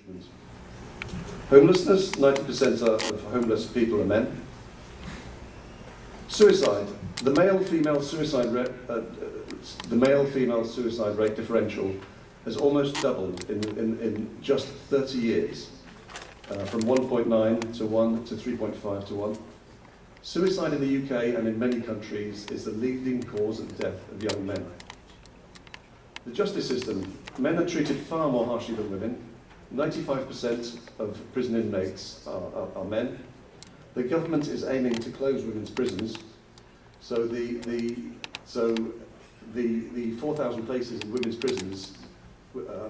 enrichment. Homelessness, 90% of homeless people are men. Suicide, the male-female suicide rate differential has almost doubled in just 30 years, from 1.9 to 1 to 3.5 to 1. Suicide in the UK and in many countries is the leading cause of death of young men. The justice system, men are treated far more harshly than women. 95% of prison inmates are men. The government is aiming to close women's prisons, so the 4,000 places in women's prisons are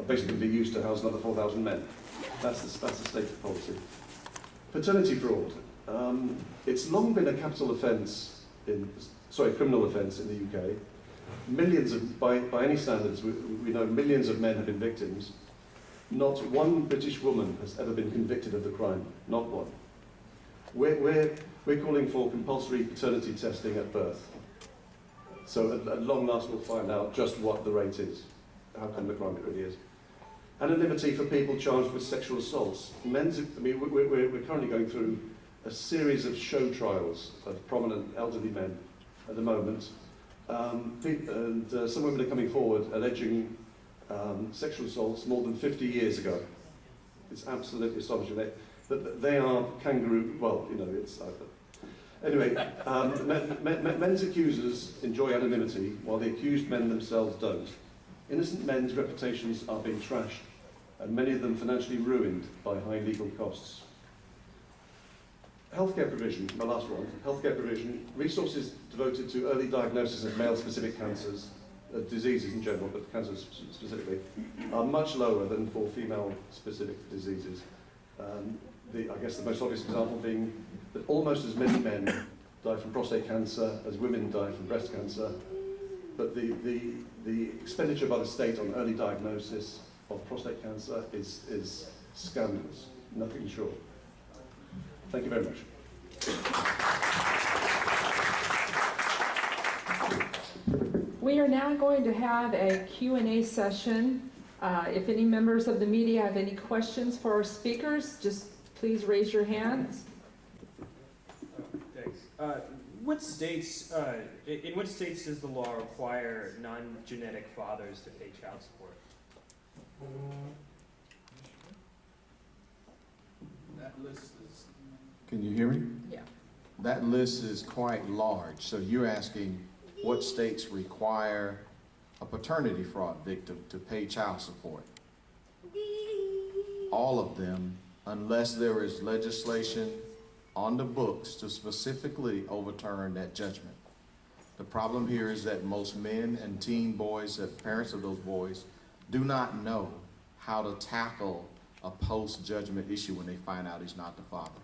basically going to be used to house another 4,000 men. That's the state policy. Paternity fraud. It's long been a criminal offence in the UK. Millions of, by any standards, we know millions of men have been victims. Not one British woman has ever been convicted of the crime. Not one. We're calling for compulsory paternity testing at birth. So at long last we'll find out just what the rate is, how come the crime it really is. Anonymity for people charged with sexual assaults. We're currently going through a series of show trials of prominent elderly men at the moment. Some women are coming forward alleging sexual assaults more than 50 years ago. It's absolutely astonishing. They are kangaroo, well, you know, it's... Anyway, men's accusers enjoy anonymity while the accused men themselves don't. Innocent men's reputations are being trashed, and many of them financially ruined by high legal costs. Healthcare provision, my last one. Healthcare provision, resources devoted to early diagnosis of male-specific cancers, diseases in general, but cancers specifically, are much lower than for female-specific diseases. I guess the most obvious example being that almost as many men die from prostate cancer as women die from breast cancer, but the expenditure by the state on early diagnosis of prostate cancer is scandalous, nothing short. Thank you very much. We are now going to have a Q&A session. If any members of the media have any questions for our speakers, just please raise your hands. Thanks. In what states does the law require non-genetic fathers to pay child support? That list is... Can you hear me? Yeah. That list is quite large. So you're asking what states require a paternity fraud victim to pay child support? All of them, unless there is legislation on the books to specifically overturn that judgment. The problem here is that most men and teen boys, the parents of those boys, do not know how to tackle a post-judgment issue when they find out he's not the father.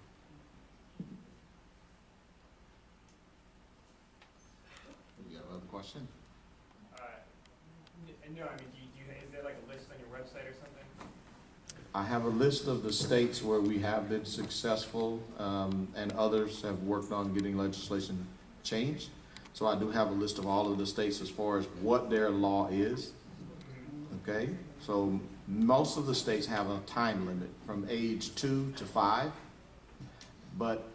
You have another question? No, I mean, is there like a list on your website or something? I have a list of the states where we have been successful, and others have worked on getting legislation changed. So I do have a list of all of the states as far as what their law is. Okay, so most of the states have a time limit from age 2 to 5, but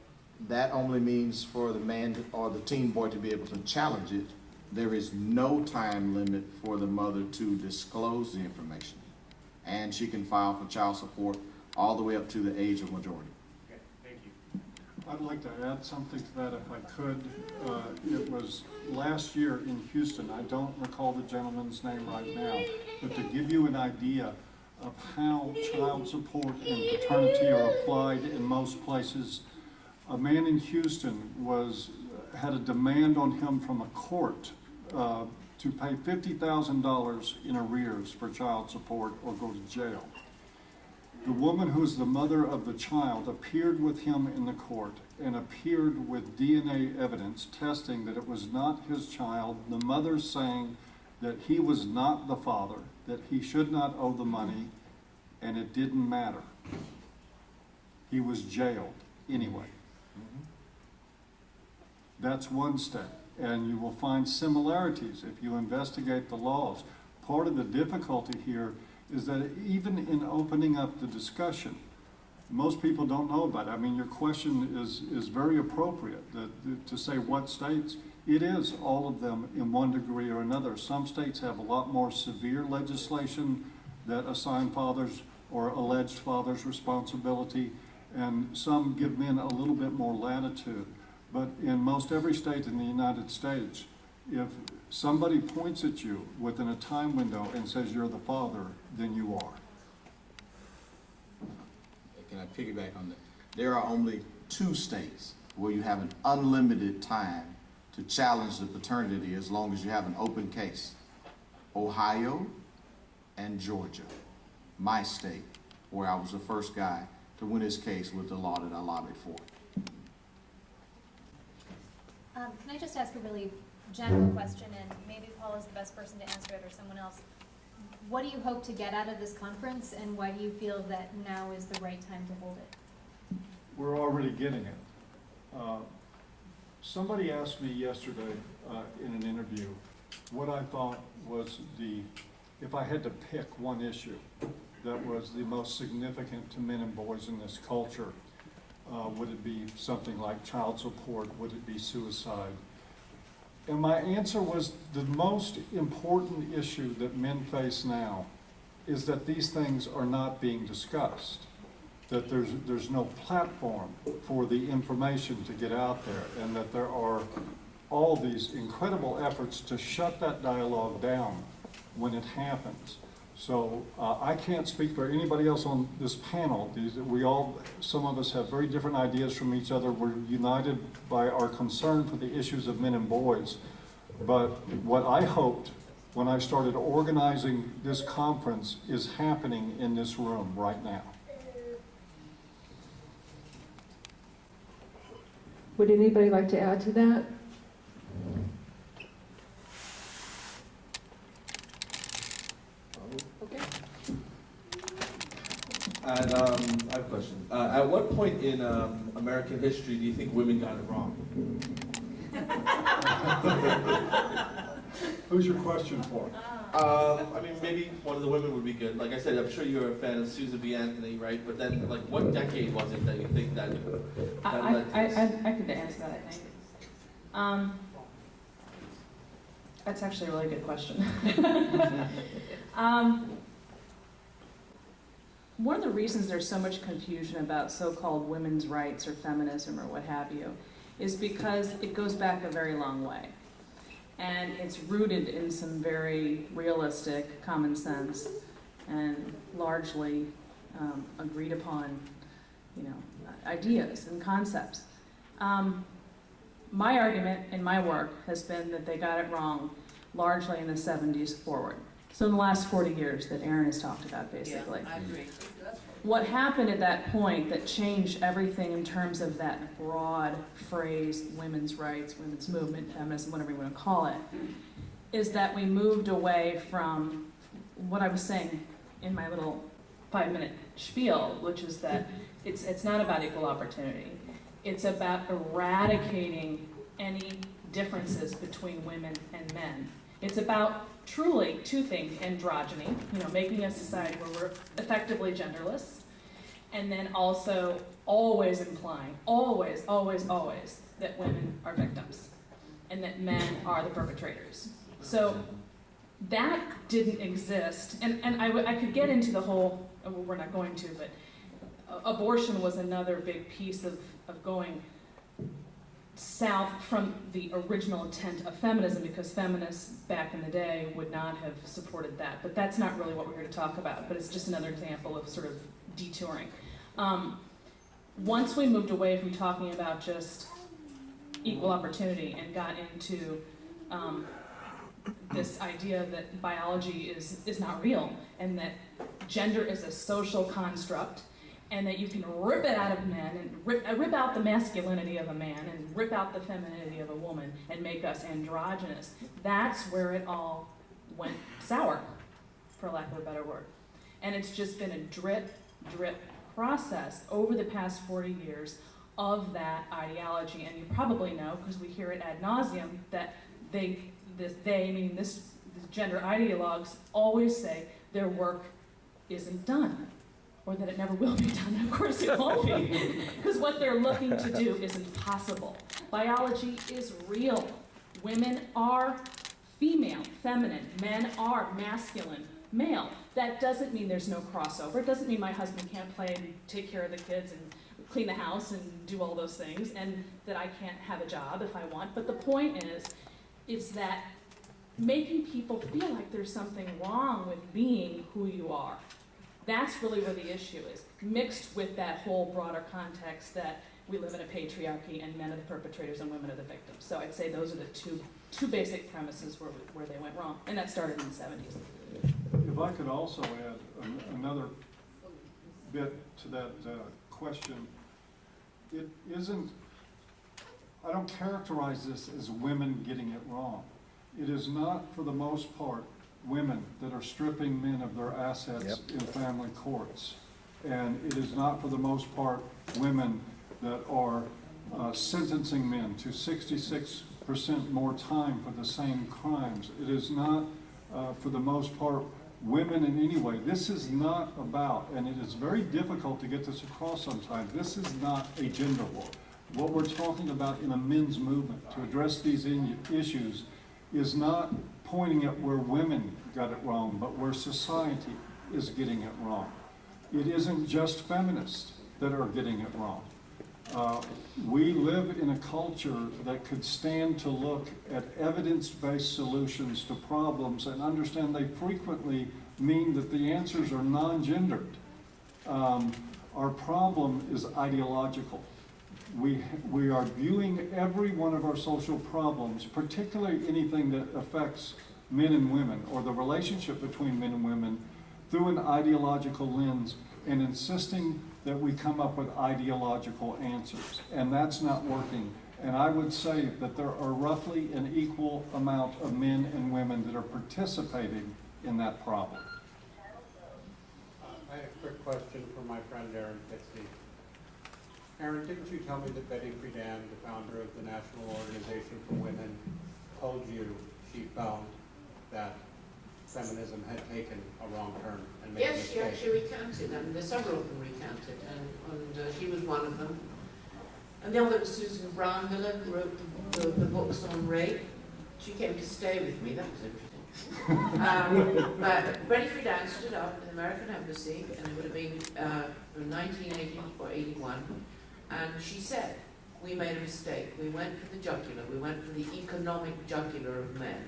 that only means for the man or the teen boy to be able to challenge it. There is no time limit for the mother to disclose the information, and she can file for child support all the way up to the age of majority. Okay, thank you. I'd like to add something to that if I could. It was last year in Houston. I don't recall the gentleman's name right now, but to give you an idea of how child support and paternity are applied in most places, a man in Houston had a demand on him from a court to pay $50,000 in arrears for child support or go to jail. The woman who is the mother of the child appeared with him in the court and appeared with DNA evidence testing that it was not his child, the mother saying that he was not the father, that he should not owe the money, and it didn't matter. He was jailed anyway. That's one step, and you will find similarities if you investigate the laws. Part of the difficulty here is that even in opening up the discussion, most people don't know about it. I mean, your question is very appropriate, to say what states. It is all of them in one degree or another. Some states have a lot more severe legislation that assign fathers or alleged fathers responsibility, and some give men a little bit more latitude. But in most every state in the United States, if somebody points at you within a time window and says you're the father, then you are. Can I piggyback on that? There are only 2 states where you have an unlimited time to challenge the paternity as long as you have an open case. Ohio and Georgia, my state, where I was the first guy to win his case with the law that I lobbied for. Can I just ask a really general question, and maybe Paul is the best person to answer it or someone else. What do you hope to get out of this conference, and why do you feel that now is the right time to hold it? We're already getting it. Somebody asked me yesterday in an interview what I thought was if I had to pick one issue that was the most significant to men and boys in this culture, would it be something like child support? Would it be suicide? And my answer was the most important issue that men face now is that these things are not being discussed, that there's no platform for the information to get out there, and that there are all these incredible efforts to shut that dialogue down when it happens. So I can't speak for anybody else on this panel. Some of us have very different ideas from each other. We're united by our concern for the issues of men and boys. But what I hoped when I started organizing this conference is happening in this room right now. Would anybody like to add to that? Okay. And I have a question. At what point in American history do you think women got it wrong? Who's your question for? I mean, maybe one of the women would be good. Like I said, I'm sure you're a fan of Susan B. Anthony, right? But then, like, what decade was it that you think that led to this? I could answer that, I think. That's actually a really good question. One of the reasons there's so much confusion about so-called women's rights or feminism or what have you is because it goes back a very long way. And it's rooted in some very realistic, common sense, and largely agreed upon, ideas and concepts. My argument in my work has been that they got it wrong largely in the 70s forward. So in the last 40 years that Erin has talked about, basically. Yeah, I agree. What happened at that point that changed everything in terms of that broad phrase, women's rights, women's movement, feminism, whatever you want to call it, is that we moved away from what I was saying in my little 5-minute spiel, which is that it's not about equal opportunity. It's about eradicating any differences between women and men. It's about truly 2 things: androgyny, making a society where we're effectively genderless, and then also always implying, always, that women are victims and that men are the perpetrators. So that didn't exist, and I could get into the whole, we're not going to, but abortion was another big piece of going south from the original intent of feminism, because feminists back in the day would not have supported that. But that's not really what we're here to talk about, but it's just another example of sort of detouring. Once we moved away from talking about just equal opportunity and got into this idea that biology is not real, and that gender is a social construct, and that you can rip it out of men and rip out the masculinity of a man and rip out the femininity of a woman and make us androgynous. That's where it all went sour, for lack of a better word. And it's just been a drip process over the past 40 years of that ideology. And you probably know, because we hear it ad nauseum, that this gender ideologues always say their work isn't done, or that it never will be done. Of course it won't be, because what they're looking to do isn't possible. Biology is real. Women are female, feminine. Men are masculine, male. That doesn't mean there's no crossover. It doesn't mean my husband can't play and take care of the kids and clean the house and do all those things, and that I can't have a job if I want. But the point is, it's that making people feel like there's something wrong with being who you are. That's really where the issue is, mixed with that whole broader context that we live in a patriarchy and men are the perpetrators and women are the victims. So I'd say those are the two basic premises where they went wrong, and that started in the 70s. If I could also add another bit to that question, it isn't, I don't characterize this as women getting it wrong. It is not, for the most part, women that are stripping men of their assets in family courts. And it is not, for the most part, women that are sentencing men to 66% more time for the same crimes. It is not, for the most part, women in any way. This is not about, and it is very difficult to get this across sometimes, this is not a gender war. What we're talking about in a men's movement to address these issues is not pointing at where women got it wrong, but where society is getting it wrong. It isn't just feminists that are getting it wrong. We live in a culture that could stand to look at evidence-based solutions to problems and understand they frequently mean that the answers are non-gendered. Our problem is ideological. We are viewing every one of our social problems, particularly anything that affects men and women or the relationship between men and women, through an ideological lens and insisting that we come up with ideological answers. And that's not working. And I would say that there are roughly an equal amount of men and women that are participating in that problem. I have a quick question for my friend Erin Pizzey. Erin, didn't you tell me that Betty Friedan, the founder of the National Organization for Women, told you she found that feminism had taken a wrong turn and made a Yes, mistake? she actually recounted them. There's several of them recounted, and she was one of them. And the other was Susan Brownmiller, who wrote the books on rape. She came to stay with me. That was interesting. But Betty Friedan stood up in the American Embassy, and it would have been 1980 or 81, and she said, we made a mistake. We went for the jugular. We went for the economic jugular of men.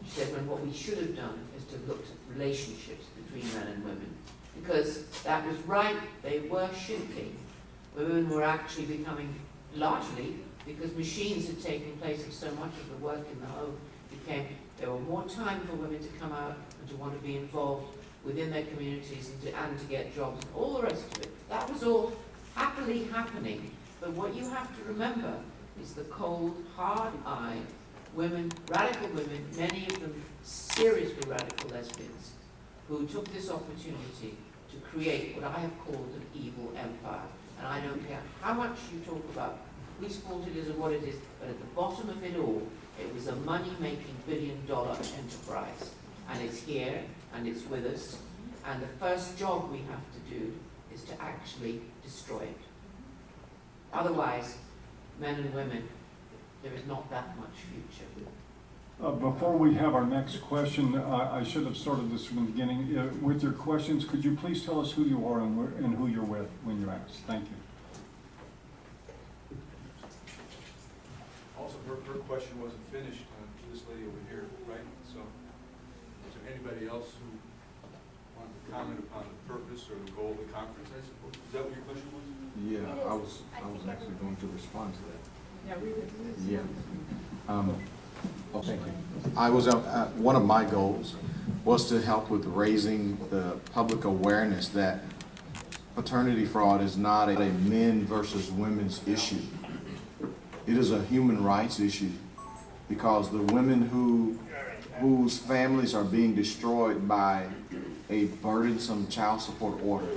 She said, when what we should have done is to look at relationships between men and women. Because that was right, they were shifting. Women were actually becoming, largely, because machines had taken place of so much of the work in the home, there were more time for women to come out and to want to be involved within their communities and to get jobs and all the rest of it. That was all happily happening. But what you have to remember is the cold, hard eye women, radical women, many of them seriously radical lesbians, who took this opportunity to create what I have called an evil empire. And I don't care how much you talk about whose fault it is or what it is, but at the bottom of it all, it was a money-making billion-dollar enterprise. And it's here, and it's with us, and the first job we have to do is to actually destroy it. Otherwise, men and women, there is not that much future. Before we have our next question, I should have started this from the beginning. With your questions, could you please tell us who you are and who you're with when you ask? Thank you. Also, her question wasn't finished to this lady over here, right? So, is there anybody else who wanted to comment upon the purpose or the goal of the conference, I suppose? Is that what your question was? Yeah, I was actually going to respond to that. Yeah, we would. Yeah. Thank you. I was one of my goals was to help with raising the public awareness that paternity fraud is not a men versus women's issue. It is a human rights issue because the women whose families are being destroyed by a burdensome child support order,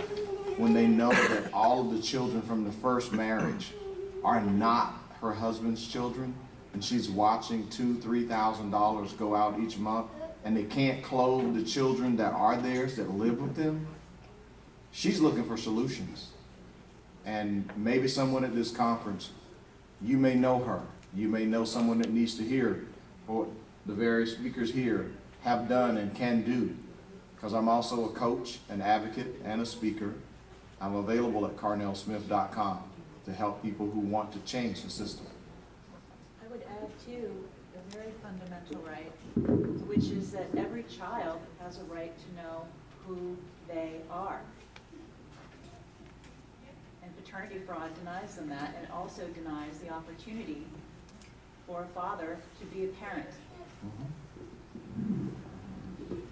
when they know that all of the children from the first marriage are not her husband's children, and she's watching $2,000-3,000 go out each month and they can't clothe the children that are theirs, that live with them, she's looking for solutions. And maybe someone at this conference, you may know her. You may know someone that needs to hear what the various speakers here have done and can do. Because I'm also a coach, an advocate, and a speaker. I'm available at carnellsmith.com to help people who want to change the system. I would add, too, a very fundamental right, which is that every child has a right to know who they are. And paternity fraud denies them that, and also denies the opportunity for a father to be a parent.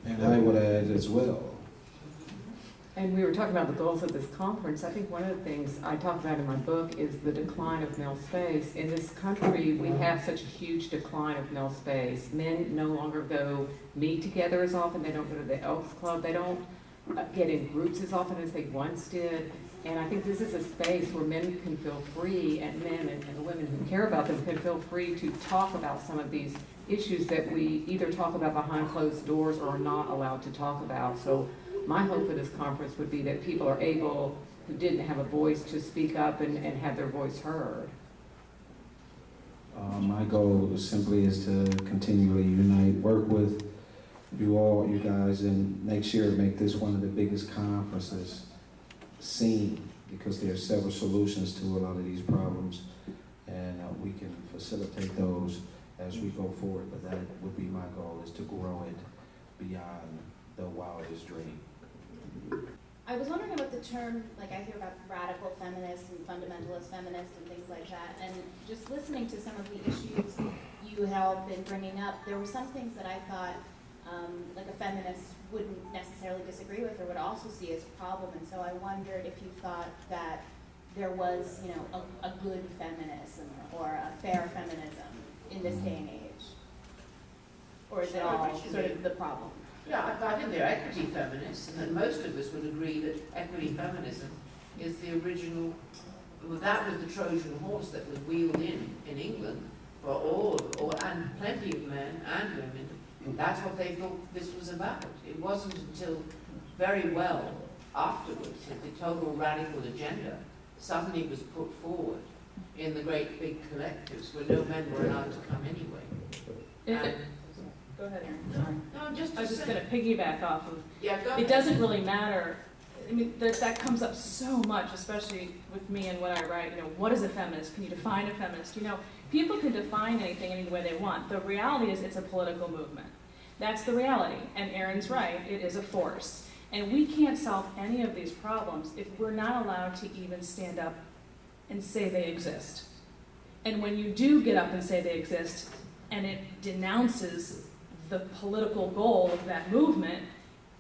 And I would add as well. And we were talking about the goals of this conference. I think one of the things I talk about in my book is the decline of male space. In this country, we have such a huge decline of male space. Men no longer go meet together as often. They don't go to the Elks Club. They don't get in groups as often as they once did. And I think this is a space where men can feel free, and men and the women who care about them can feel free to talk about some of these issues that we either talk about behind closed doors or are not allowed to talk about. So my hope for this conference would be that people are able, who didn't have a voice, to speak up and have their voice heard. My goal simply is to continually unite, work with you guys, and next year make this one of the biggest conferences seen, because there are several solutions to a lot of these problems, and we can facilitate those as we go forward. But that would be my goal, is to grow it beyond the wildest dream. I was wondering about the term, like I hear about radical feminists and fundamentalist feminists and things like that, and just listening to some of the issues you have been bringing up, there were some things that I thought like a feminist wouldn't necessarily disagree with or would also see as a problem, and so I wondered if you thought that there was, you know, a good feminism or a fair feminism in this day and age, or is it all sort of the problem? Yeah, I think they're equity feminists, and that most of us would agree that equity feminism is the original, well, that was the Trojan horse that was wheeled in England for and plenty of men and women. That's what they thought this was about. It wasn't until very well afterwards that the total radical agenda suddenly was put forward in the great big collectives where no men were allowed to come anyway. Go ahead, Erin. Sorry. No, I was just going to piggyback off of. Yeah, go ahead. It doesn't really matter. I mean, that comes up so much, especially with me and what I write. You know, what is a feminist? Can you define a feminist? You know, people can define anything any way they want. The reality is, it's a political movement. That's the reality. And Erin's right. It is a force. And we can't solve any of these problems if we're not allowed to even stand up and say they exist. And when you do get up and say they exist, and it denounces the political goal of that movement,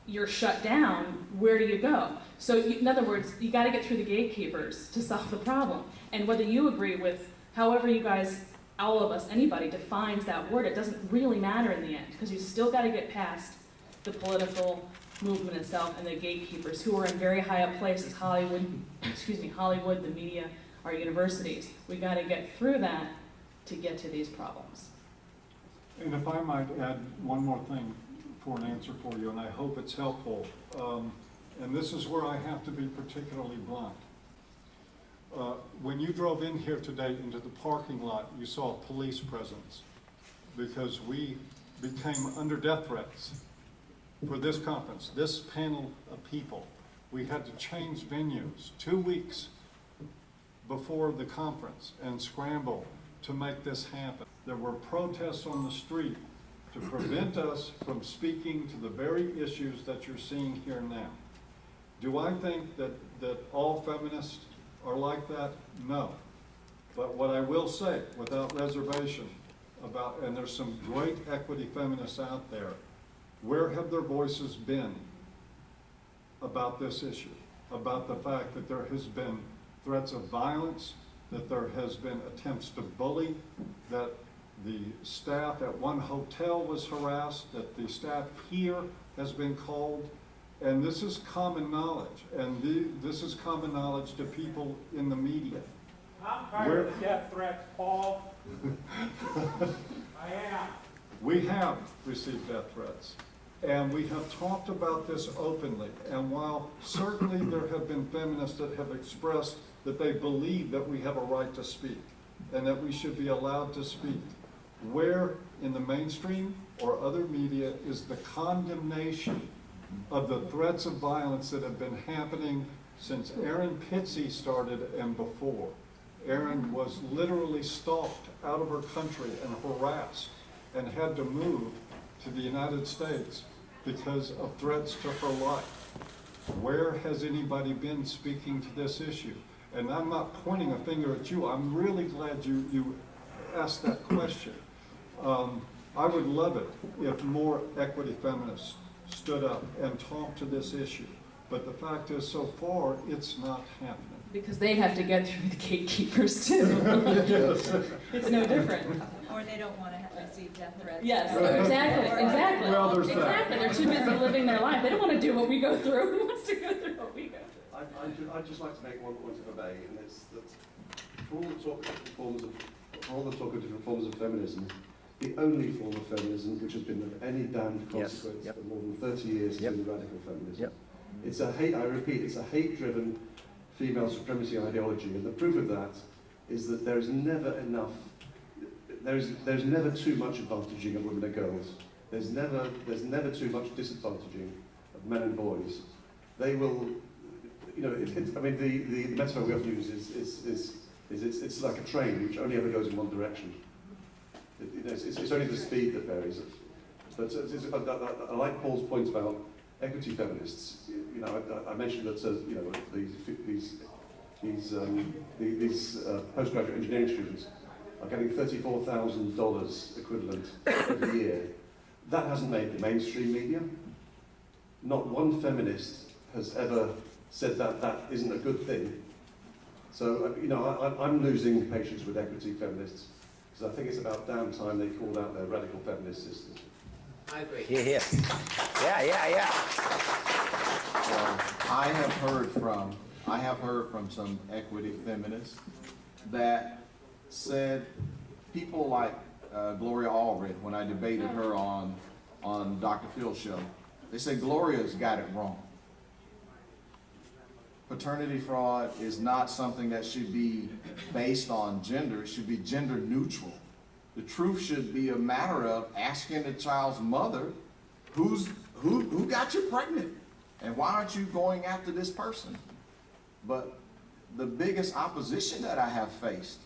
you're shut down. Where do you go? So in other words, you got to get through the gatekeepers to solve the problem. And whether you agree with however you guys, all of us, anybody defines that word, it doesn't really matter in the end, because you still got to get past the political movement itself and the gatekeepers who are in very high up places, Hollywood, Hollywood, the media, our universities. We got to get through that to get to these problems. And if I might add one more thing for an answer for you, and I hope it's helpful, and this is where I have to be particularly blunt. When you drove in here today into the parking lot, you saw a police presence because we became under death threats for this conference, this panel of people. We had to change venues 2 weeks before the conference and scramble to make this happen. There were protests on the street to prevent us from speaking to the very issues that you're seeing here now. Do I think that all feminists are like that? No. But what I will say, without reservation, and there's some great equity feminists out there, where have their voices been about this issue? About the fact that there has been threats of violence, that there has been attempts to bully, that the staff at one hotel was harassed, that the staff here has been called, and this is common knowledge, and this is common knowledge to people in the media. I'm tired of death threats, Paul. I am. We have received death threats. And we have talked about this openly. And while certainly there have been feminists that have expressed that they believe that we have a right to speak and that we should be allowed to speak, where in the mainstream or other media is the condemnation of the threats of violence that have been happening since Erin Pizzey started and before? Erin was literally stalked out of her country and harassed and had to move to the United States because of threats to her life. Where has anybody been speaking to this issue? And I'm not pointing a finger at you. I'm really glad you asked that question. I would love it if more equity feminists stood up and talked to this issue. But the fact is, so far, it's not happening. Because they have to get through the gatekeepers too. It's no different. Or they don't want to receive death threats. Yes, Right. exactly. Well, there's exactly. They're too busy living their life. They don't want to do what we go through. Who wants to go through what we go through? I'd just like to make one point if I may, and it's that for all the talk of different forms of feminism, the only form of feminism which has been of any damned consequence for more than 30 years has been radical feminism. It's a hate, I repeat, it's a hate-driven female supremacy ideology, and the proof of that is that there is never enough, there's never too much advantaging of women and girls. There's never too much disadvantaging of men and boys. They will, you know, I mean, the metaphor we often use is it's like a train which only ever goes in one direction. It's only the speed that varies. But I like Paul's point about equity feminists. You know, I mentioned that you know these postgraduate engineering students are getting $34,000 equivalent every year. That hasn't made the mainstream media. Not one feminist has ever said that that isn't a good thing. So you know, I'm losing patience with equity feminists because I think it's about damn time they called out their radical feminist sisters. I agree. Yeah. I have heard from some equity feminists that said people like Gloria Allred, when I debated her on Dr. Phil's show, they said Gloria's got it wrong. Paternity fraud is not something that should be based on gender. It should be gender neutral. The truth should be a matter of asking the child's mother, who got you pregnant? And why aren't you going after this person? But the biggest opposition that I have faced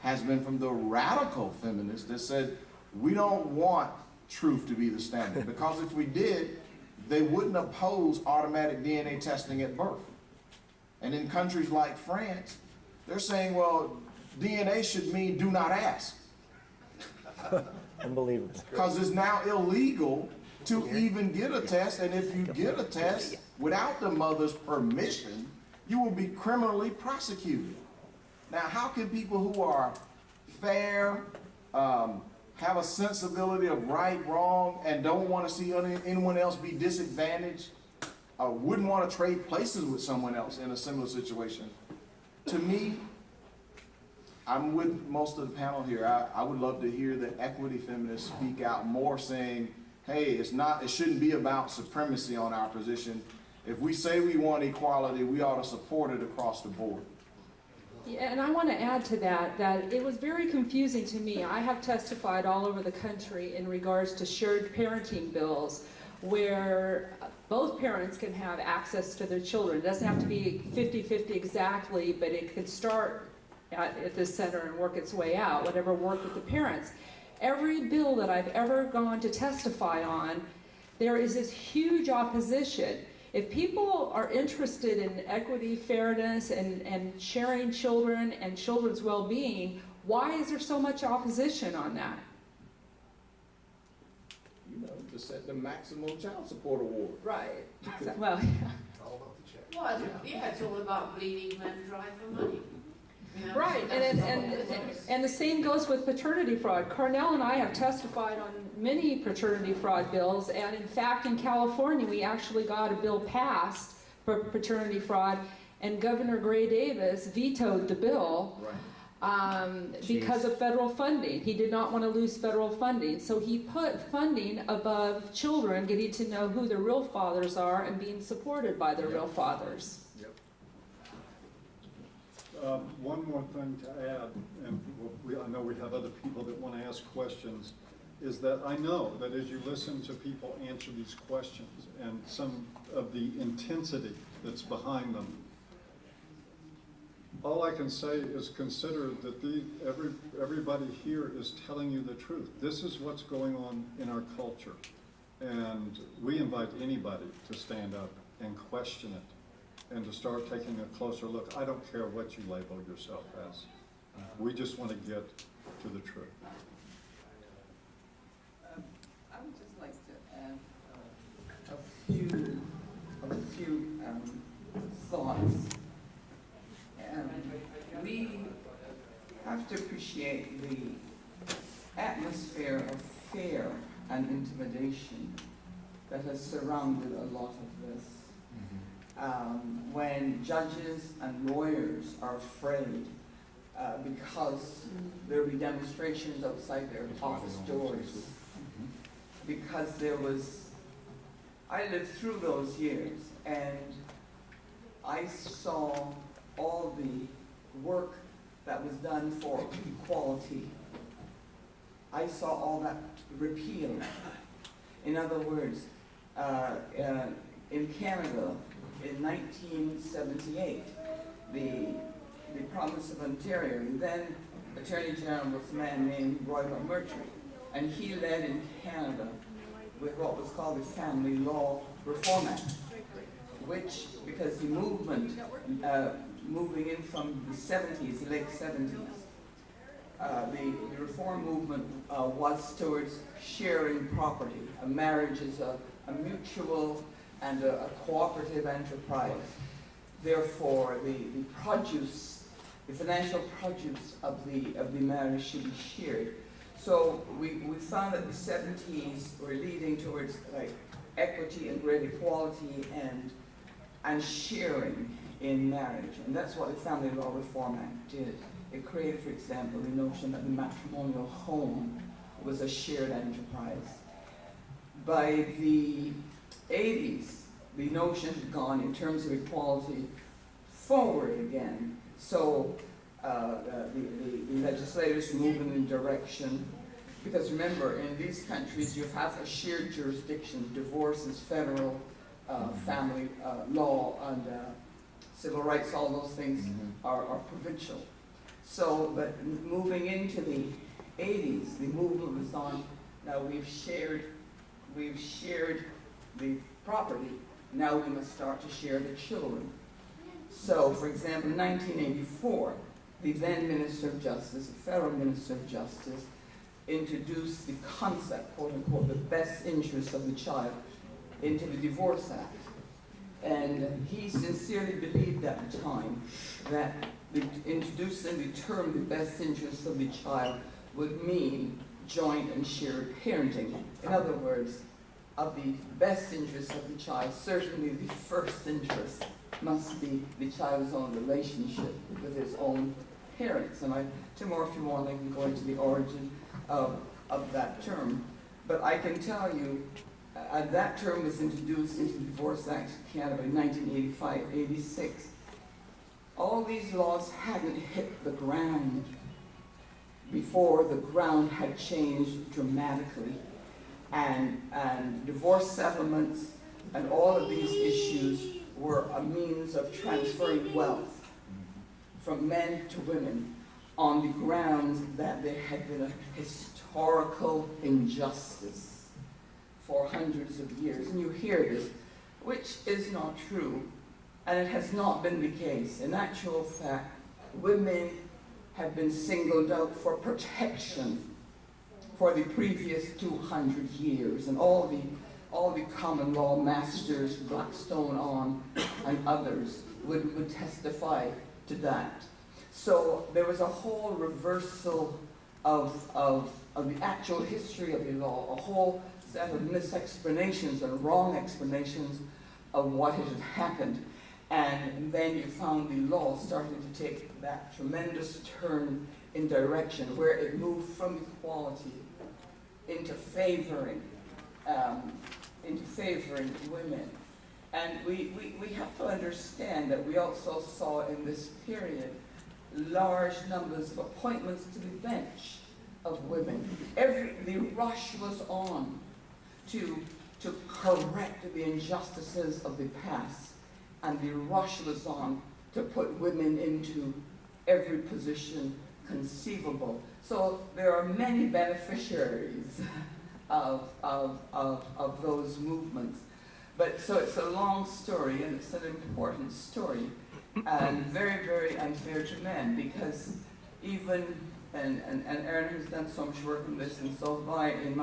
has been from the radical feminists that said, we don't want truth to be the standard. Because if we did, they wouldn't oppose automatic DNA testing at birth. And in countries like France, they're saying, well, DNA should mean do not ask. Unbelievable. Because it's now illegal to even get a test, and if you get a test without the mother's permission, you will be criminally prosecuted. Now, how can people who are fair, have a sensibility of right, wrong, and don't want to see anyone else be disadvantaged, wouldn't want to trade places with someone else in a similar situation? To me, I'm with most of the panel here. I would love to hear the equity feminists speak out more, saying, hey, it shouldn't be about supremacy on our position. If we say we want equality, we ought to support it across the board. Yeah, and I want to add to that it was very confusing to me. I have testified all over the country in regards to shared parenting bills where both parents can have access to their children. It doesn't have to be 50-50 exactly, but it could start at this center and work its way out, whatever worked with the parents. Every bill that I've ever gone to testify on, there is this huge opposition. If people are interested in equity, fairness, and sharing children and children's well-being, why is there so much opposition on that? You know, to set the maximum child support award. Right. Well, yeah. All about the check. Well, yeah, it's all about bleeding men dry for money. You know, Right, and the same goes with paternity fraud. Carnell and I have testified on many paternity fraud bills, and in fact, in California, we actually got a bill passed for paternity fraud, and Governor Gray Davis vetoed the bill. Right. because of federal funding. He did not want to lose federal funding, so he put funding above children getting to know who their real fathers are and being supported by their real fathers. One more thing to add, and I know we have other people that want to ask questions, is that I know that as you listen to people answer these questions and some of the intensity that's behind them, all I can say is consider that everybody here is telling you the truth. This is what's going on in our culture. And we invite anybody to stand up and question it and to start taking a closer look. I don't care what you label yourself as. We just want to get to the truth. I would just like to add a few thoughts. We have to appreciate the atmosphere of fear and intimidation that has surrounded a lot of this. When judges and lawyers are afraid because there will be demonstrations outside their office doors, because I lived through those years and I saw all the work that was done for equality. I saw all that repealed. In other words, in Canada, in 1978, the province of Ontario, then Attorney General was a man named Roy Palmatier, and he led in Canada with what was called the Family Law Reform Act, which, because the movement, moving in from the 70s, the late 70s, the reform movement was towards sharing property. A marriage is a mutual and a cooperative enterprise. Therefore, the produce, the financial produce of the marriage should be shared. So we found that the 70s were leading towards like equity and great equality and sharing in marriage. And that's what the Family Law Reform Act did. It created, for example, the notion that the matrimonial home was a shared enterprise. By the 80s, the notion had gone in terms of equality forward again. So the legislators were moving in direction, because remember, in these countries you have a shared jurisdiction. Divorce is federal, family law and civil rights, all those things are provincial. So, but moving into the 80s, the movement was on, now we've shared the property, now we must start to share the children. So, for example, in 1984, the then Minister of Justice, the federal Minister of Justice, introduced the concept, quote unquote, the best interest of the child into the Divorce Act. And he sincerely believed at the time that introducing the term the best interest of the child would mean joint and shared parenting. In other words, of the best interest of the child, certainly the first interest must be the child's own relationship with his own parents. And tomorrow, if you want, I can go into the origin of that term. But I can tell you, that term was introduced into the Divorce Act of Canada in 1985-86. All these laws hadn't hit the ground before the ground had changed dramatically. And divorce settlements and all of these issues were a means of transferring wealth from men to women on the grounds that there had been a historical injustice for hundreds of years. And you hear this, which is not true, and it has not been the case. In actual fact, women have been singled out for protection for the previous 200 years, and all the common law masters, Blackstone on, and others would testify to that. So there was a whole reversal of the actual history of the law, a whole set of misexplanations and wrong explanations of what had happened. And then you found the law starting to take that tremendous turn in direction where it moved from equality into favoring women. And we have to understand that we also saw in this period large numbers of appointments to the bench of women. The rush was on to correct the injustices of the past, and the rush was on to put women into every position conceivable. So there are many beneficiaries of those movements. But so it's a long story, and it's an important story, and very, very unfair to men, because even, and Erin has done so much work on this, and so have I in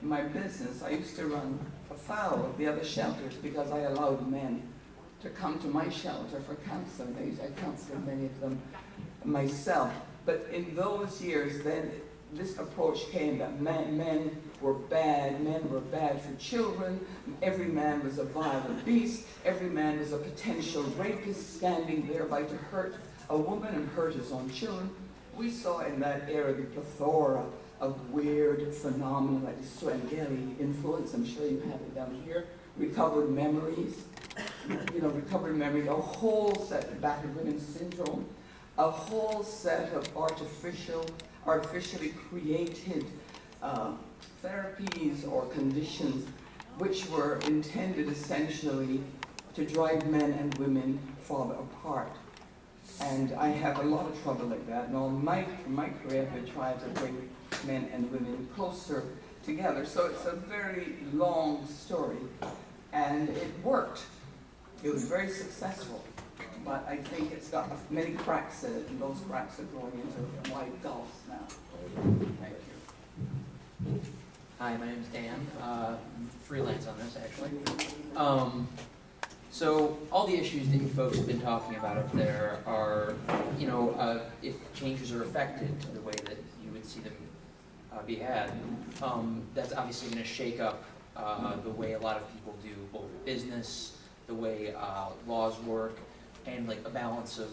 my business. I used to run afoul of the other shelters because I allowed men to come to my shelter for counseling. I counseled many of them myself. But in those years, then this approach came that men were bad for children, every man was a violent beast, every man was a potential rapist standing thereby to hurt a woman and hurt his own children. We saw in that era the plethora of weird phenomena like the Swengeli influence, I'm sure you have it down here, recovered memories, a whole set of battered women syndrome, a whole set of artificially created therapies or conditions which were intended essentially to drive men and women farther apart. And I have a lot of trouble like that. And all my career I've been trying to bring men and women closer together. So it's a very long story. And it worked. It was very successful. But I think it's got many cracks in it, and those cracks are going into wide gulfs now. Thank you. Hi, my name's Dan. Freelance on this, actually. So all the issues that you folks have been talking about up there are, if changes are affected the way that you would see them be had, that's obviously going to shake up the way a lot of people do both business, the way laws work, and like a balance of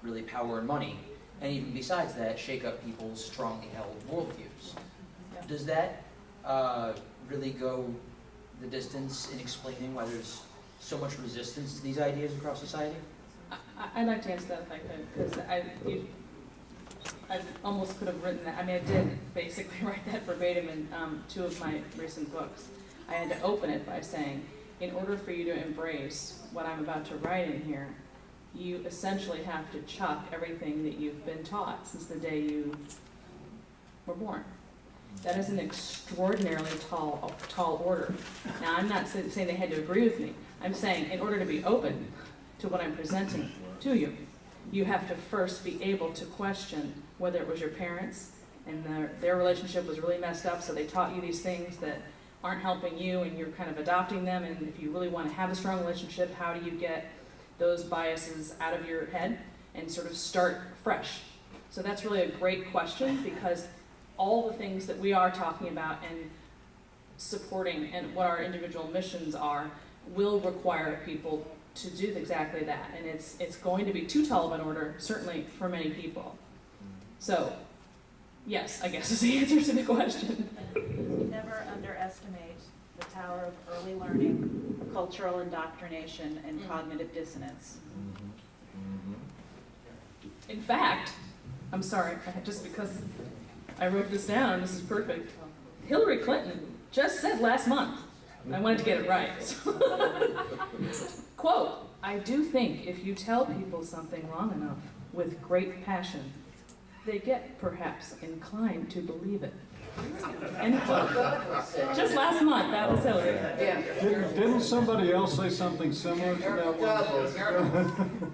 really power and money, and even besides that, shake up people's strongly held worldviews. Yeah. Does that really go the distance in explaining why there's so much resistance to these ideas across society? I'd like to answer that if I could, because I almost could have written that. I mean, I did basically write that verbatim in 2 of my recent books. I had to open it by saying, in order for you to embrace what I'm about to write in here, you essentially have to chuck everything that you've been taught since the day you were born. That is an extraordinarily tall order. Now, I'm not saying they had to agree with me. I'm saying in order to be open to what I'm presenting to you, you have to first be able to question whether it was your parents and their relationship was really messed up, so they taught you these things that aren't helping you and you're kind of adopting them, and if you really want to have a strong relationship, how do you get those biases out of your head and sort of start fresh? So that's really a great question, because all the things that we are talking about and supporting and what our individual missions are will require people to do exactly that, and it's going to be too tall of an order, certainly for many people. So yes, I guess is the answer to the question. Never underestimate the power of early learning, cultural indoctrination, and cognitive dissonance. In fact, I'm sorry, just because I wrote this down, this is perfect. Hillary Clinton just said last month, I wanted to get it right. Quote, "I do think if you tell people something long enough with great passion, they get perhaps inclined to believe it." End quote. Just last month, that was Hillary. Didn't somebody else say something similar to that one?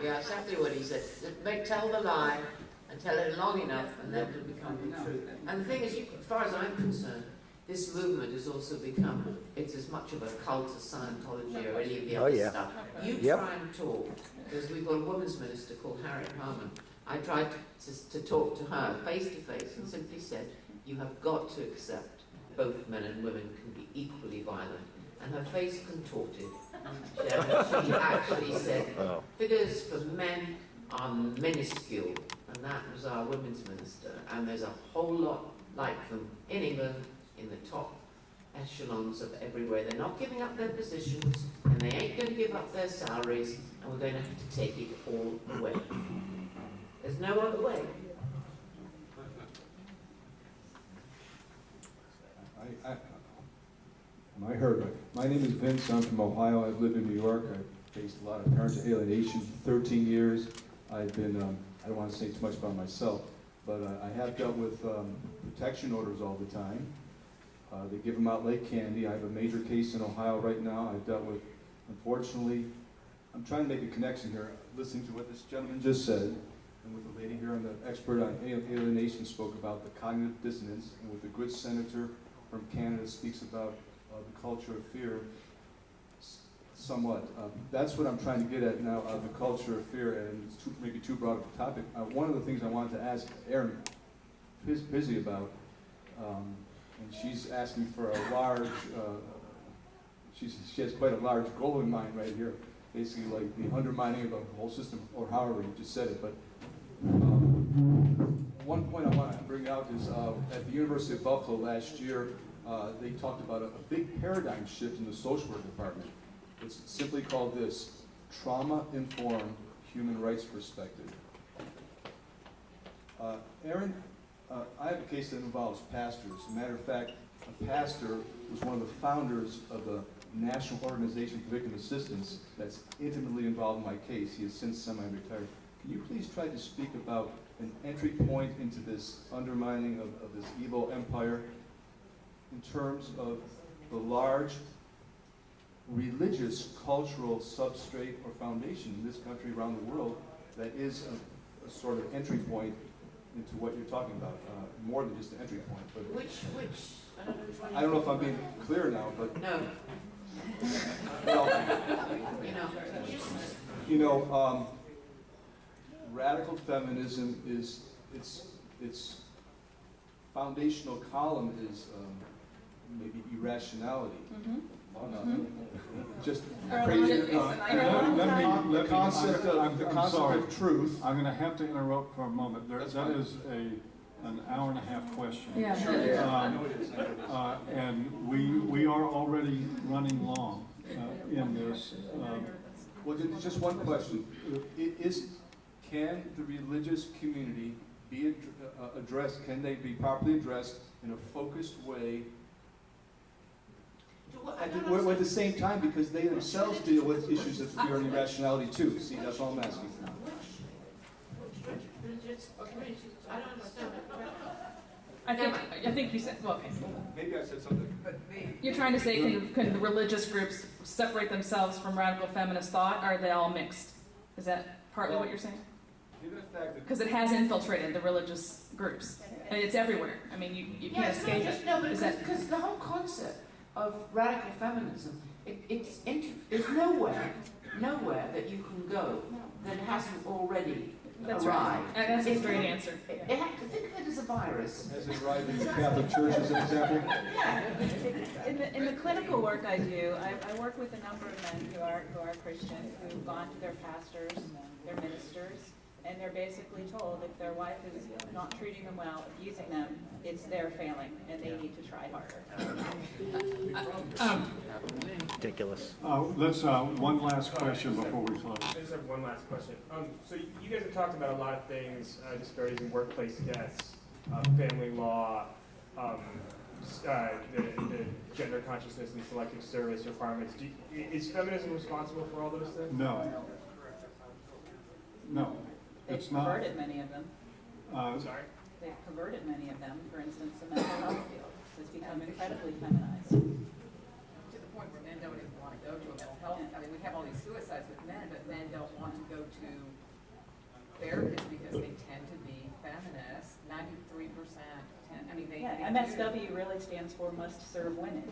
Yeah, exactly what he said. Tell the lie and tell it long enough, and then it'll become the truth. And the thing is, as far as I'm concerned, this movement has also become, it's as much of a cult as Scientology or any of the other stuff. You try and talk, because we've got a women's minister called Harriet Harman. I tried to talk to her face to face and simply said, you have got to accept both men and women can be equally violent. And her face contorted, She actually said figures for men are minuscule, and that was our women's minister. And there's a whole lot like them in England, in the top echelons of everywhere. They're not giving up their positions, and they ain't going to give up their salaries, and we're going to have to take it all away. There's no other way. Am I heard right? My name is Vince. I'm from Ohio. I've lived in New York. I've faced a lot of parent alienation for 13 years. I've been, I don't want to say too much about myself, but I have dealt with protection orders all the time. They give them out like candy. I have a major case in Ohio right now. I've dealt with, unfortunately, I'm trying to make a connection here, listening to what this gentleman just said, and with the lady here and the expert on alienation spoke about the cognitive dissonance, and with the good senator from Canada speaks about the culture of fear, somewhat. That's what I'm trying to get at now, the culture of fear, and it's maybe too broad of a topic. One of the things I wanted to ask Erin Pizzey about, and she's asking for a large, she has quite a large goal in mind right here, basically like the undermining of the whole system, or however you just said it. But one point I want to bring out is at the University of Buffalo last year, they talked about a big paradigm shift in the social work department. It's simply called this: trauma-informed human rights perspective. Erin, I have a case that involves pastors. As a matter of fact, a pastor was one of the founders of the National Organization for Victim Assistance that's intimately involved in my case. He has since semi-retired. Can you please try to speak about an entry point into this undermining of this evil empire in terms of the large religious, cultural substrate or foundation in this country, around the world, that is a sort of entry point into what you're talking about, more than just an entry point. But Which, I don't know which one. I don't know if I'm being clear now, but No. well, radical feminism is its foundational column is maybe irrationality. Just the concept of truth. I'm going to have to interrupt for a moment. That is an hour and a half question. Yeah. And we are already running long in this. Well, just one question. Can the religious community be addressed, can they be properly addressed in a focused way at the same time, because they themselves deal with issues of fear and irrationality too? See, that's all I'm asking. I don't understand. I think you said, well, okay. Maybe I said something. You're trying to say, can the religious groups separate themselves from radical feminist thought, or are they all mixed? Is that partly what you're saying? Because it has infiltrated the religious groups. And it's everywhere. I mean, you can't escape it. No, because the whole concept of radical feminism, there's nowhere that you can go that hasn't already That's arrived. right. And that's a great answer. Think of it as a virus. Has it arrived in the Catholic Church as an example? In the clinical work I do, I work with a number of men who are Christian, who've gone to their pastors, their ministers, and they're basically told if their wife is not treating them well, abusing them, it's their failing, and they need to try harder. Ridiculous. Let's one last question before we close. I just have one last question. So you guys have talked about a lot of things, disparities in workplace deaths, family law, the gender consciousness and selective service requirements. Is feminism responsible for all those things? No. No, it's They've not. perverted many of them. Sorry? They've perverted many of them. For instance, the mental health field has become incredibly feminized. To the point where men don't even want to go to a mental health. I mean, we have all these suicides with men, but men don't want to go to therapists because they tend to be feminist. 93% tend, I mean, they. Yeah, MSW really stands for must serve women.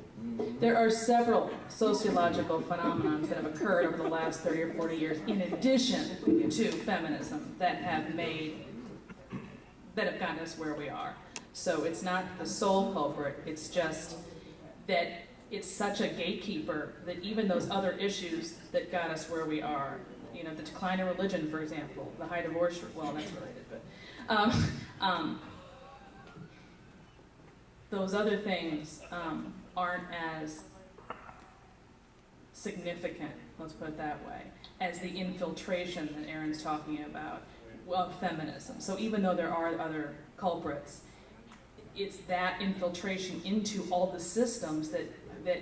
There are several sociological phenomena that have occurred over the last 30 or 40 years in addition to feminism that have gotten us where we are. So it's not the sole culprit, it's just that it's such a gatekeeper that even those other issues that got us where we are, you know, the decline of religion, for example, the high divorce, well, that's related, but those other things aren't as significant, let's put it that way, as the infiltration that Erin's talking about of feminism. So even though there are other culprits, it's that infiltration into all the systems that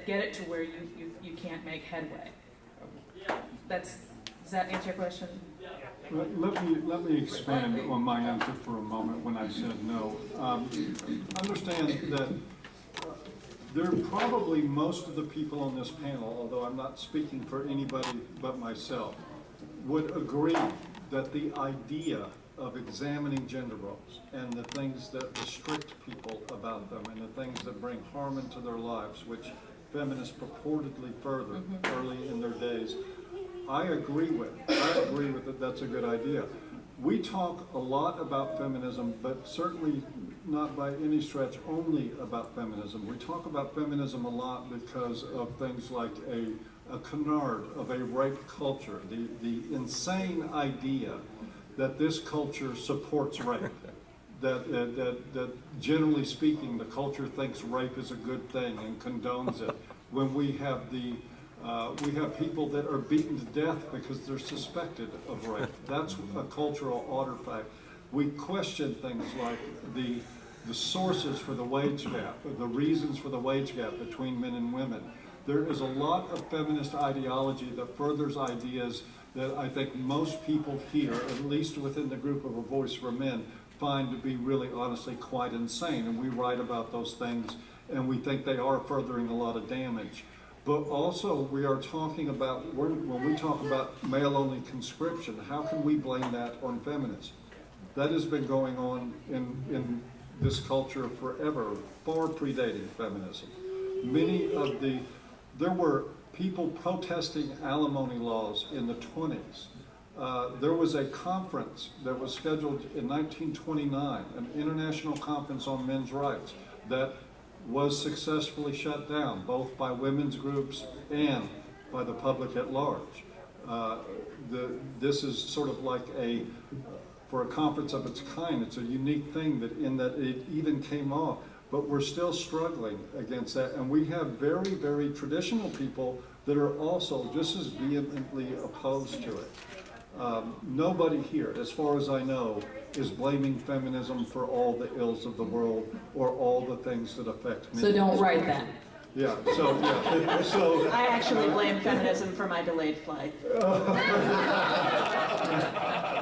get it to where you can't make headway. Does that answer your question? Let me expand on my answer for a moment when I said no. Understand that there are probably most of the people on this panel, although I'm not speaking for anybody but myself, would agree that the idea of examining gender roles and the things that restrict people about them and the things that bring harm into their lives, which feminists purportedly furthered early in their days, I agree with it. That's a good idea. We talk a lot about feminism, but certainly not by any stretch only about feminism. We talk about feminism a lot because of things like a canard of a rape culture, the insane idea that this culture supports rape. That generally speaking, the culture thinks rape is a good thing and condones it. When we have people that are beaten to death because they're suspected of rape. That's a cultural artifact. We question things like the sources for the wage gap, the reasons for the wage gap between men and women. There is a lot of feminist ideology that furthers ideas that I think most people here, at least within the group of A Voice for Men, find to be really honestly quite insane. And we write about those things and we think they are furthering a lot of damage. But also we are talking about, when we talk about male-only conscription, how can we blame that on feminism? That has been going on in this culture forever, far predating feminism. There were people protesting alimony laws in the 20s. There was a conference that was scheduled in 1929, an international conference on men's rights, that was successfully shut down, both by women's groups and by the public at large. This is sort of like for a conference of its kind, it's a unique thing in that it even came off, but we're still struggling against that. And we have very, very traditional people that are also just as vehemently opposed to it. Nobody here, as far as I know, is blaming feminism for all the ills of the world or all the things that affect men. So don't write that. Yeah, so I actually blame feminism for my delayed flight.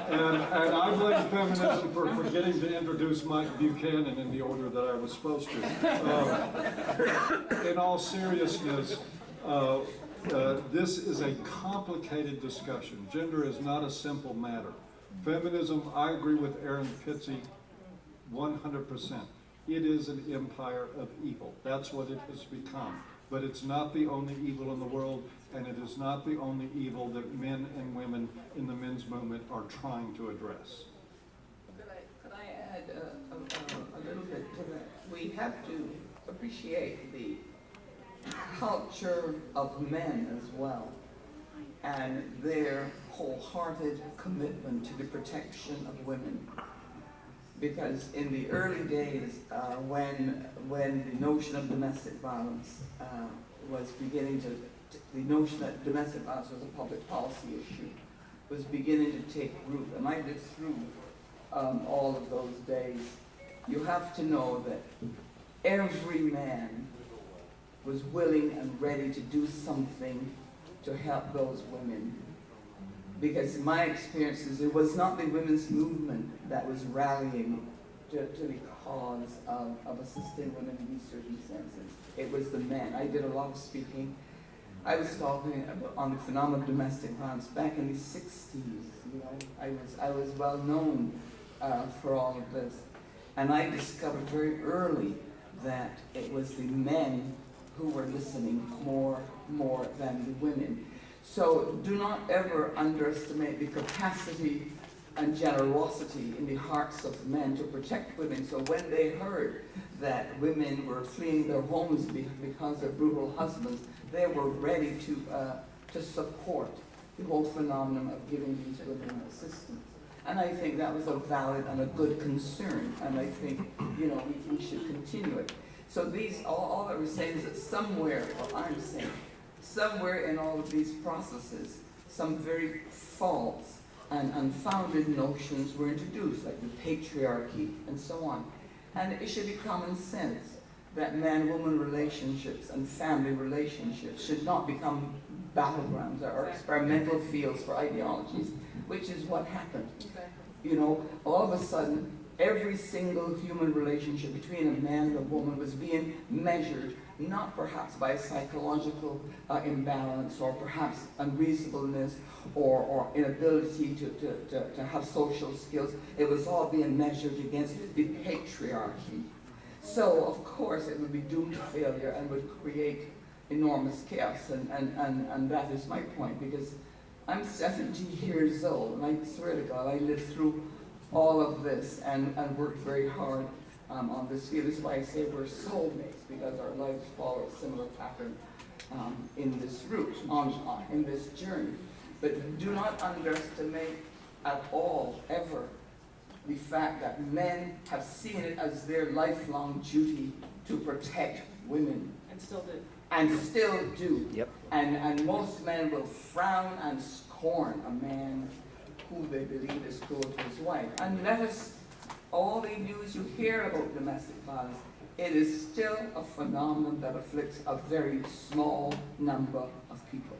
And I blame feminism for forgetting to introduce Mike Buchanan in the order that I was supposed to. In all seriousness, this is a complicated discussion. Gender is not a simple matter. Feminism, I agree with Erin Pizzey 100%. It is an empire of evil. That's what it has become. But it's not the only evil in the world, and it is not the only evil that men and women in the men's movement are trying to address. Could I add a little bit to that? We have to appreciate the culture of men as well, and their wholehearted commitment to the protection of women. Because in the early days, when the notion of domestic violence was beginning the notion that domestic violence was a public policy issue was beginning to take root, and I lived through all of those days, you have to know that every man was willing and ready to do something to help those women. Because in my experiences, it was not the women's movement that was rallying to the cause of assisting women in these circumstances. It was the men. I did a lot of speaking. I was talking on the phenomenon of domestic violence back in the 60s. You know, I was well known for all of this. And I discovered very early that it was the men who were listening more than the women. So do not ever underestimate the capacity and generosity in the hearts of men to protect women. So when they heard that women were fleeing their homes because of brutal husbands, they were ready to support the whole phenomenon of giving these women assistance. And I think that was a valid and a good concern, and I think, you know, we should continue it. So these, all that we're saying is that somewhere, or I'm saying, somewhere in all of these processes, some very false and unfounded notions were introduced, like the patriarchy and so on. And it should be common sense that man-woman relationships and family relationships should not become battlegrounds or experimental fields for ideologies, which is what happened. You know, all of a sudden, every single human relationship between a man and a woman was being measured, not perhaps by a psychological imbalance or perhaps unreasonableness or inability to have social skills. It was all being measured against the patriarchy. So, of course, it would be doomed to failure and would create enormous chaos. And that is my point, because I'm 70 years old, and I swear to God, I lived through all of this and worked very hard on this field. This is why I say we're soulmates, because our lives follow a similar pattern in this route, in this journey. But do not underestimate at all, ever, the fact that men have seen it as their lifelong duty to protect women. And still do. And still do. Yep. And most men will frown and scorn a man who they believe is cruel to his wife. And let us, all the news you hear about domestic violence, it is still a phenomenon that afflicts a very small number of people.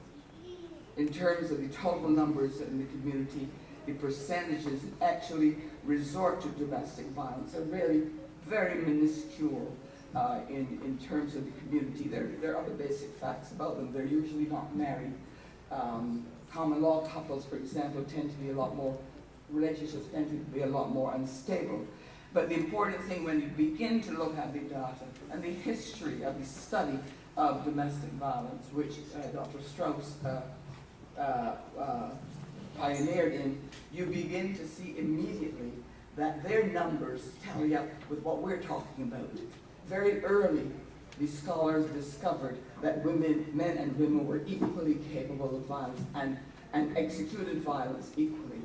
In terms of the total numbers in the community, the percentages that actually resort to domestic violence are really very minuscule in terms of the community. There are other basic facts about them. They're usually not married. Common law couples, for example, tend to be a lot more, relationships tend to be a lot more unstable. But the important thing when you begin to look at the data and the history of the study of domestic violence, which Dr. Strauss pioneered in, you begin to see immediately that their numbers tally up with what we're talking about. Very early, the scholars discovered that men and women were equally capable of violence and executed violence equally.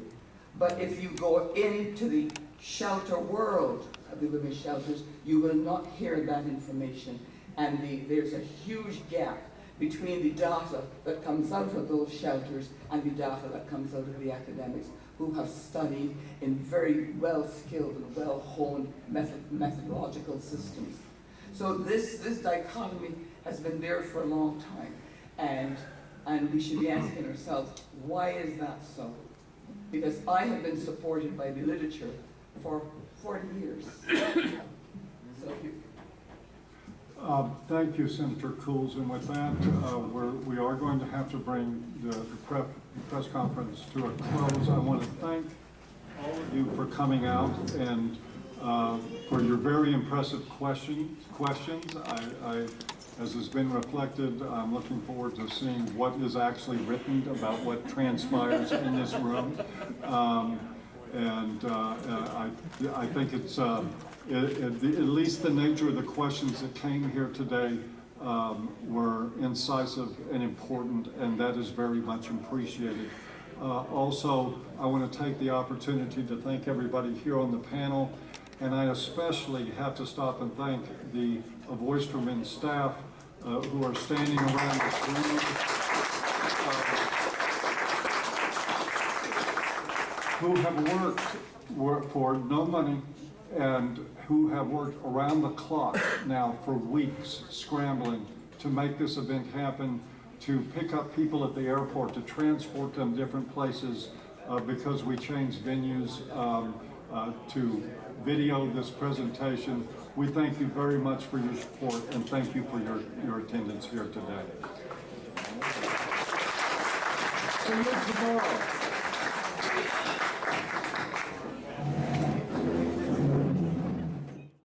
But if you go into the shelter world of the women's shelters, you will not hear that information. And there's a huge gap between the data that comes out of those shelters and the data that comes out of the academics who have studied in very well-skilled and well-honed methodological systems. So this dichotomy has been there for a long time, and we should be asking ourselves, why is that so? Because I have been supported by the literature for 40 years. So thank you, Senator Coles. And with that, we are going to have to bring the press conference to a close. I want to thank all of you for coming out and for your very impressive questions. As has been reflected, I'm looking forward to seeing what is actually written about what transpires in this room. I think it's at least the nature of the questions that came here today were incisive and important, and that is very much appreciated. Also, I want to take the opportunity to thank everybody here on the panel, and I especially have to stop and thank the Voice for Men staff who are standing around this room. Who have worked for no money and who have worked around the clock now for weeks, scrambling to make this event happen, to pick up people at the airport, to transport them different places because we changed venues, to video this presentation. We thank you very much for your support and thank you for your attendance here today. See you tomorrow.